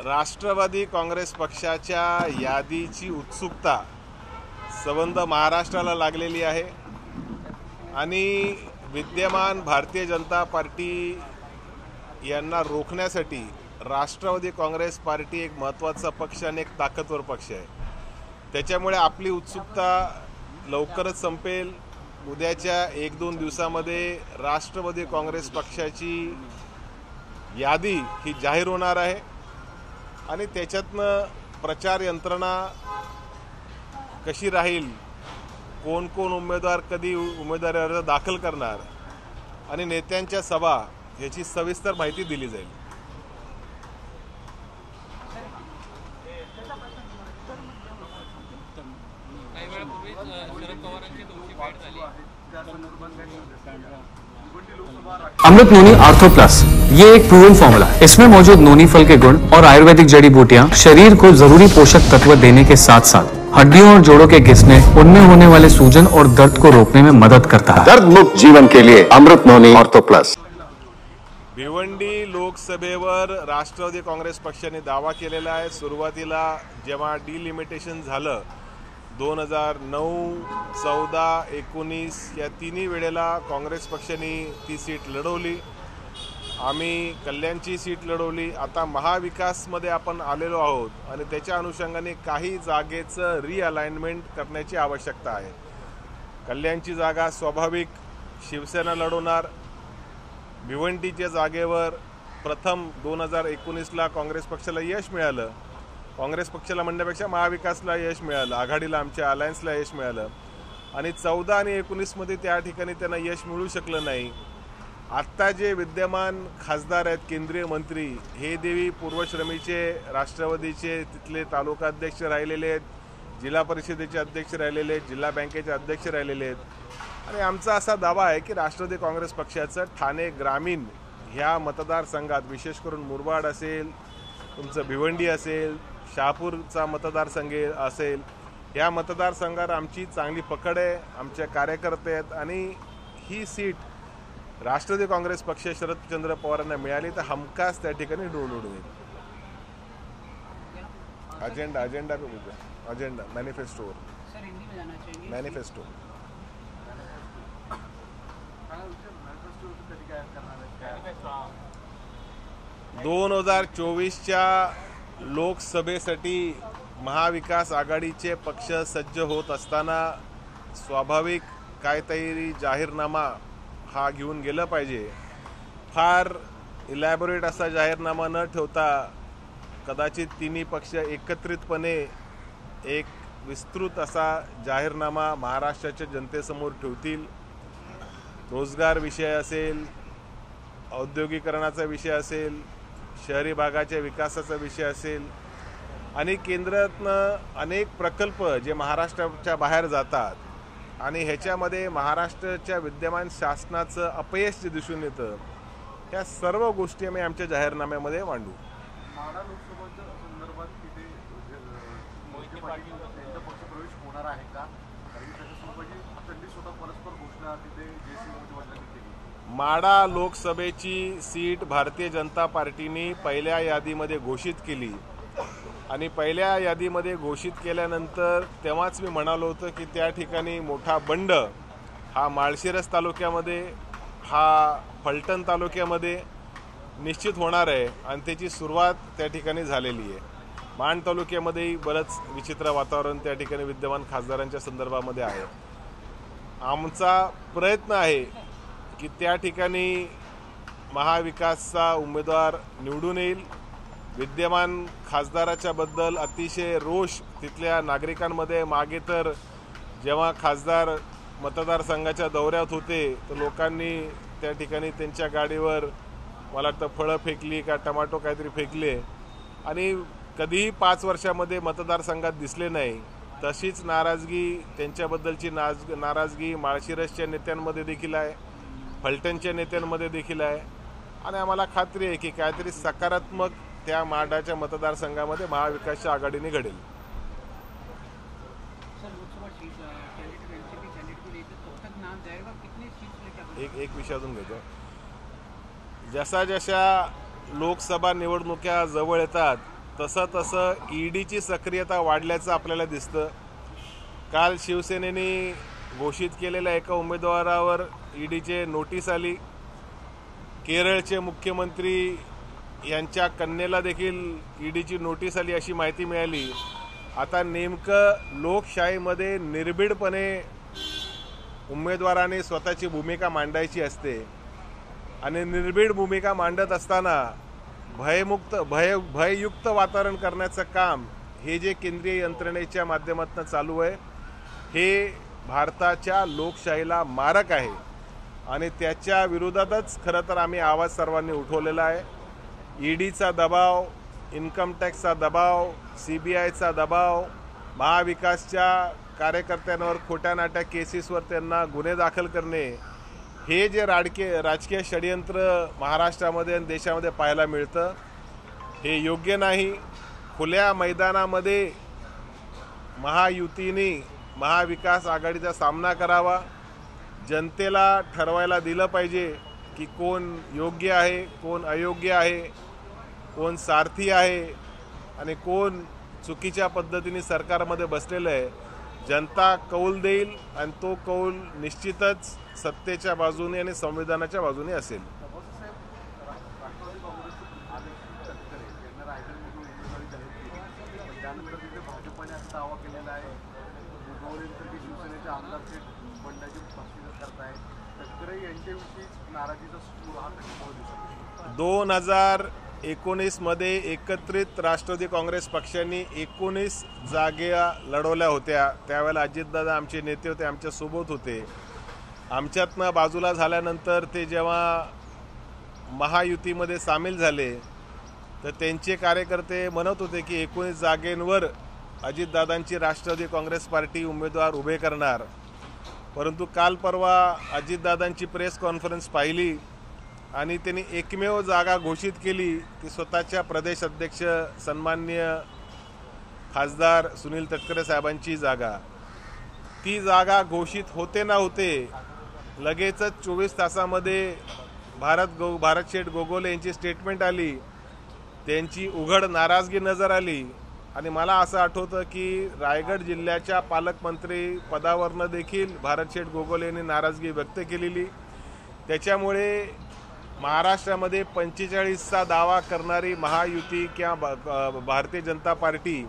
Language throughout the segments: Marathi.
राष्ट्रवादी काँग्रेस पक्षाच्या यादीची उत्सुकता संबंध महाराष्ट्राला लागलेली आहे आणि विद्यमान भारतीय जनता पार्टी यांना रोखण्यासाठी राष्ट्रवादी काँग्रेस पार्टी एक महत्त्वाचा पक्ष आणि एक ताकदवर पक्ष आहे। त्याच्यामुळे आपली उत्सुकता लवकरच संपेल। उद्याच्या 1-2 दिवसामध्ये राष्ट्रवादी काँग्रेस पक्षाची यादी ही जाहीर होणार आहे आणि त्याच्यातनं प्रचार यंत्रणा कशी राहील, कोण कोण उमेदवार कधी उमेदवारी अर्ज दाखल करणार आणि नेत्यांच्या सभा याची सविस्तर माहिती दिली जाईल। अमृत नोनी आर्थो प्लस ये एक प्रूवन फॉर्मूला है। इसमें मौजूद नोनी फल के गुण और आयुर्वेदिक जड़ी बूटियां शरीर को जरूरी पोषक तत्व देने के साथ साथ हड्डियों और जोड़ों के घिसने, उनमें होने वाले सूजन और दर्द को रोकने में मदद करता है। दर्द मुक्त जीवन के लिए अमृत नोनी आर्थो प्लस। भिवंडी लोकसभेवर राष्ट्रवादी काँग्रेस पक्षाने दावा केलेला आहे। सुरुवातीला जेव्हा डिलिमिटेशन झालं 2009, 14, 19 या तिन्ही वेळेला काँग्रेस पक्षाने ती सीट लढवली। आम्ही कल्याणची सीट लढवली। आता महाविकासमध्ये आपण आलेलो आहोत आणि त्याच्या अनुषंगाने काही जागेचं रिअलाइनमेंट करण्याची आवश्यकता आहे। कल्याणची जागा स्वाभाविक शिवसेना लढवणार। भिवंडीच्या जागेवर प्रथम 2019ला काँग्रेस पक्षाला यश मिळालं। काँग्रेस पक्षाला म्हणण्यापेक्षा महाविकासला यश मिळालं, आघाडीला आमच्या अलायन्सला यश मिळालं आणि 14 आणि 19मध्ये त्या ठिकाणी त्यांना यश मिळू शकलं नाही। आत्ता जे विद्यमान खासदार आहेत, केंद्रीय मंत्री, हे देवी पूर्वश्रमीचे राष्ट्रवादीचे तिथले तालुकाध्यक्ष राहिलेले आहेत, जिल्हा परिषदेचे अध्यक्ष राहिलेले आहेत, जिल्हा बँकेचे अध्यक्ष राहिलेले आहेत आणि आमचा असा दावा आहे की राष्ट्रवादी काँग्रेस पक्षाचं ठाणे ग्रामीण ह्या मतदारसंघात विशेष करून मुरबाड असेल, तुमचं भिवंडी असेल, शहापूरचा मतदारसंघ असेल, या मतदारसंघात आमची चांगली पकड आहे, आमचे कार्यकर्ते आहेत आणि ही सीट राष्ट्रवादी काँग्रेस पक्ष शरदचंद्र पवारांना मिळाली तर हमखास त्या ठिकाणी निवडून येईल। अजेंडा मॅनिफेस्टो 2024च्या लोकसभेसाठी महाविकास आघाडीचे पक्ष सज्ज होत असताना स्वाभाविक काहीतरी जाहीरनामा हा घेऊन गेला पाहिजे। फार इलॅबोरेट असा जाहीरनामा न ठेवता कदाचित तिन्ही पक्ष एकत्रितपणे एक विस्तृत असा जाहीरनामा महाराष्ट्राच्या जनतेसमोर ठेवतील। रोजगार विषय असेल, औद्योगिकरणाचा विषय असेल, शहरी भागाच्या विकासाचा विषय असेल आणि केंद्रातनं अनेक प्रकल्प जे महाराष्ट्राच्या बाहेर जातात आणि ह्याच्यामध्ये महाराष्ट्राच्या विद्यमान शासनाचं अपयश जे दिसून येतं, ह्या सर्व गोष्टी आम्ही आमच्या जाहीरनाम्यामध्ये मांडू। माढा लोकसभेच्या संदर्भात तिथे मोहिते पाटील यांचा पक्षप्रवेश होणार आहे का? कारण त्याच्यासोबत त्यांनी स्वतः परस्पर घोषणा तिथे जेसीमध्ये वडिलांनी केली। माढा लोकसभेची सीट भारतीय जनता पार्टीने पहिल्या यादीमध्ये घोषित केली आणि पहिल्या यादीमध्ये घोषित केल्यानंतर तेव्हाच मी म्हणालो होतो की त्या ठिकाणी मोठा बंड हा माळशिरस तालुक्यामध्ये, हा फलटण तालुक्यामध्ये निश्चित होणार आहे आणि त्याची सुरुवात त्या ठिकाणी झालेली आहे। माण तालुक्यामध्येही बरंच विचित्र वातावरण त्या ठिकाणी विद्यमान खासदारांच्या संदर्भामध्ये आहे। आमचा प्रयत्न आहे की त्या ठिकाणी महाविकासचा उमेदवार निवडून येईल। विद्यमान खासदाराच्या बद्दल अतिशय रोष तिथल्या नागरिकांमध्ये, मागे तर जेव्हा खासदार मतदारसंघाच्या दौऱ्यात होते तर लोकांनी त्या ठिकाणी त्यांच्या गाडीवर मला वाटतं फळं फेकली का टमाटो काहीतरी फेकले आणि कधीही 5 वर्षामध्ये मतदारसंघात दिसले नाही। तशीच नाराजगी, त्यांच्याबद्दलची नाराजगी माळशिरसच्या नेत्यांमध्ये देखील आहे, फलटणच्या नेत्यांमध्ये देखील आहे आणि आम्हाला खात्री आहे की काहीतरी सकारात्मक त्या माढाच्या मतदारसंघामध्ये महाविकासच्या आघाडीने घडेल। एक विषय अजून घेतो। जशा जशा लोकसभा निवडणुका जवळ येतात तसं तसं ईडीची सक्रियता वाढल्याचं आपल्याला दिसतं. काल शिवसेनेने घोषित केलेल्या एका उमेदवारावर ईडीचे नोटीस आली. केरळचे मुख्यमंत्री यांच्या कन्येला देखील ईडीची नोटीस आली अशी माहिती मिळाली. आता नेमकं लोकशाहीमध्ये निर्भीडपणे उमेदवाराने स्वतःची भूमिका मांडायची असते आणि निर्भीड भूमिका मांडत असताना भययुक्त वातावरण करण्याचं काम हे जे केंद्रीय यंत्रणेच्या माध्यमातून चालू आहे हे भारताच्या लोकशाहीला मारक आहे आणि त्याच्या विरोधातच खरं तर आम्ही आवाज सर्वांनी उठवलेला आहे. ईडीचा दबाव, इन्कम टॅक्सचा दबाव, CBIचा दबाव, महाविकासच्या कार्यकर्त्यांवर खोट्या नाट्या केसेसवर त्यांना गुन्हे दाखल करणे, हे जे राजकीय षडयंत्र महाराष्ट्रामध्ये आणि देशामध्ये पाहायला मिळतं हे योग्य नाही. खुल्या मैदानामध्ये महायुतीने महाविकास आघाडीचा सामना करावा. जनतेला ठरवायला दिलं पाहिजे की कोण योग्य आहे, कोण अयोग्य आहे, कोण सारथी आहे आणि कोण चुकीच्या पद्धतीने सरकारमध्ये बसलेलं आहे. जनता कौल देईल आणि तो कौल निश्चितच सत्तेच्या बाजूने आणि संविधानाच्या बाजूने असेल. राष्ट्रवादी काँग्रेसचे आदित्य तटकरे यांना रायगडमधून उमेदवारी जाहीर केली, पण त्यानंतर तिथे भाजपने असा दावा केलेला आहे गोगोलेंतर शिवसेनेचे आमदार थेट बंडाची फसवणूक करतायत. तटकरे यांच्याविषयी नाराजीचा सूर हा कशामुळे दिसतो? 2019 मध्ये एकत्रित राष्ट्रवादी काँग्रेस पक्षाने 19 जागा लढवल्या होत्या. त्यावेळेला अजितदादा आमचे नेते होते, आमच्या सोबत होते. आमच्यातनं बाजूला झाल्यानंतर ते जेव्हा महायुतीमध्ये सामील झाले तर त्यांचे कार्यकर्ते म्हणत होते की 19 जागेंवर अजितदादांची राष्ट्रवादी काँग्रेस पार्टी उमेदवार उभे करणार. परंतु काल परवा अजितदादांची प्रेस कॉन्फरन्स पाहिली आणि त्यांनी एकमेव जागा घोषित केली ती स्वतःच्या प्रदेश अध्यक्ष सन्माननीय खासदार सुनील तटकरे साहेबांची जागा. ती जागा घोषित होते ना होते लगेचच 24 तासामध्ये भारत शेठ गोगोले यांची स्टेटमेंट आली. त्यांची उघड नाराजगी नजर आली आणि मला असं आठवतं की रायगड जिल्ह्याच्या पालकमंत्री पदावरनं देखील भारत शेठ गोगोले यांनी नाराजगी व्यक्त केलेली. त्याच्यामुळे महाराष्ट्रामध्ये 45चा दावा करणारी महायुती किंवा भारतीय जनता पार्टी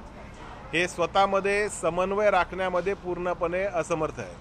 हे स्वतःमध्ये समन्वय राखण्यामध्ये पूर्णपणे असमर्थ आहे.